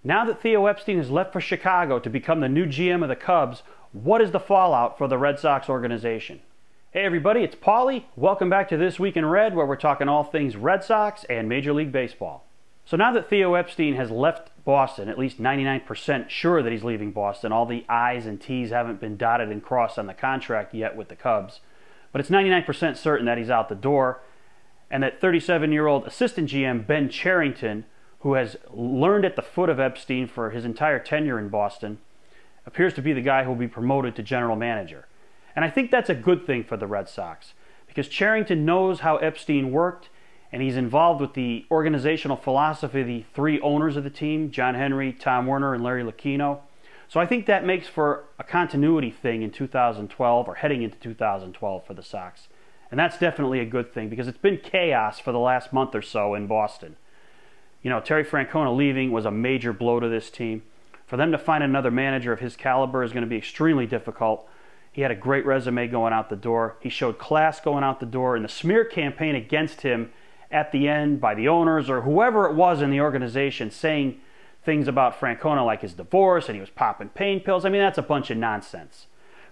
Now that Theo Epstein has left for Chicago to become the new GM of the Cubs, what is the fallout for the Red Sox organization? Hey everybody, it's Paulie. Welcome back to This Week in Red, where we're talking all things Red Sox and Major League Baseball. So now that Theo Epstein has left Boston, at least 99% sure that he's leaving Boston, all the I's and T's haven't been dotted and crossed on the contract yet with the Cubs, but it's 99% certain that he's out the door, and that 37-year-old assistant GM Ben Cherington, who has learned at the foot of Epstein for his entire tenure in Boston, appears to be the guy who will be promoted to general manager. And I think that's a good thing for the Red Sox, because Cherington knows how Epstein worked, and he's involved with the organizational philosophy of the three owners of the team, John Henry, Tom Werner, and Larry Lucchino. So I think that makes for a continuity thing in 2012, or heading into 2012 for the Sox. And that's definitely a good thing, because it's been chaos for the last month or so in Boston. You know, Terry Francona leaving was a major blow to this team. For them to find another manager of his caliber is going to be extremely difficult. He had a great resume going out the door. He showed class going out the door. And the smear campaign against him at the end by the owners or whoever it was in the organization saying things about Francona like his divorce and he was popping pain pills, I mean, that's a bunch of nonsense.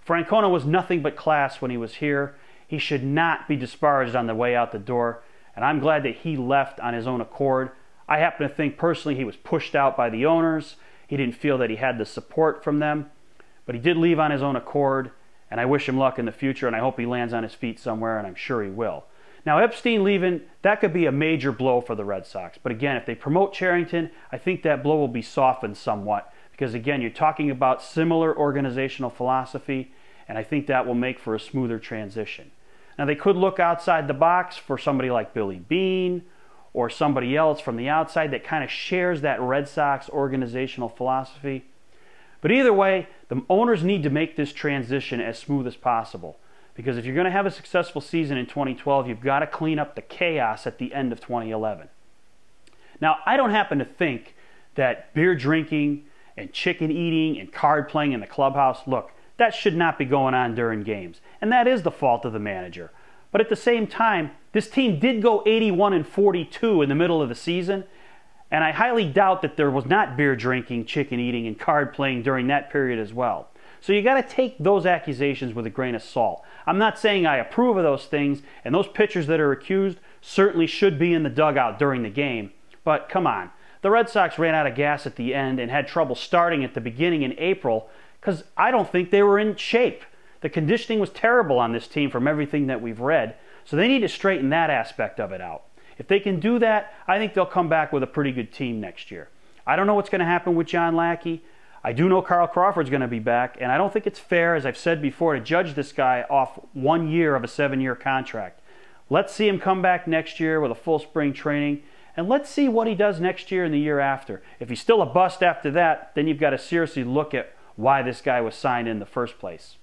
Francona was nothing but class when he was here. He should not be disparaged on the way out the door. And I'm glad that he left on his own accord. I happen to think personally he was pushed out by the owners. He didn't feel that he had the support from them. But he did leave on his own accord, and I wish him luck in the future, and I hope he lands on his feet somewhere, and I'm sure he will. Now, Epstein leaving, that could be a major blow for the Red Sox. But again, if they promote Cherington, I think that blow will be softened somewhat. Because again, you're talking about similar organizational philosophy, and I think that will make for a smoother transition. Now, they could look outside the box for somebody like Billy Beane, or somebody else from the outside that kind of shares that Red Sox organizational philosophy. But either way, the owners need to make this transition as smooth as possible. Because if you're going to have a successful season in 2012, you've got to clean up the chaos at the end of 2011. Now, I don't happen to think that beer drinking and chicken eating and card playing in the clubhouse, look, that should not be going on during games. And that is the fault of the manager. But at the same time, this team did go 81-42 in the middle of the season, and I highly doubt that there was not beer drinking, chicken eating, and card playing during that period as well. So you got to take those accusations with a grain of salt. I'm not saying I approve of those things, and those pitchers that are accused certainly should be in the dugout during the game. But come on, the Red Sox ran out of gas at the end and had trouble starting at the beginning in April because I don't think they were in shape. The conditioning was terrible on this team from everything that we've read, so they need to straighten that aspect of it out. If they can do that, I think they'll come back with a pretty good team next year. I don't know what's going to happen with John Lackey. I do know Carl Crawford's going to be back, and I don't think it's fair, as I've said before, to judge this guy off 1 year of a 7-year contract. Let's see him come back next year with a full spring training, and let's see what he does next year and the year after. If he's still a bust after that, then you've got to seriously look at why this guy was signed in the first place.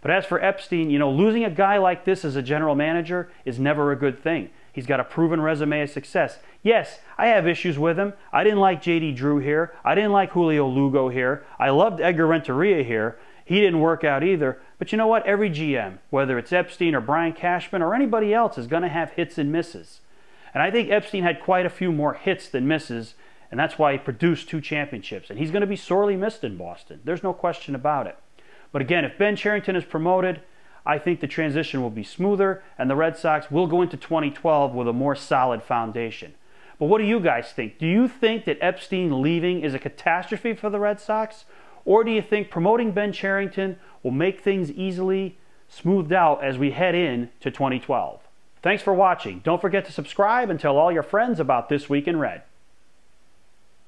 But as for Epstein, you know, losing a guy like this as a general manager is never a good thing. He's got a proven resume of success. Yes, I have issues with him. I didn't like J.D. Drew here. I didn't like Julio Lugo here. I loved Edgar Renteria here. He didn't work out either. But you know what? Every GM, whether it's Epstein or Brian Cashman or anybody else, is going to have hits and misses. And I think Epstein had quite a few more hits than misses, and that's why he produced 2 championships. And he's going to be sorely missed in Boston. There's no question about it. But again, if Ben Cherington is promoted, I think the transition will be smoother, and the Red Sox will go into 2012 with a more solid foundation. But what do you guys think? Do you think that Epstein leaving is a catastrophe for the Red Sox? Or do you think promoting Ben Cherington will make things easily smoothed out as we head into 2012? Thanks for watching. Don't forget to subscribe and tell all your friends about This Week in Red.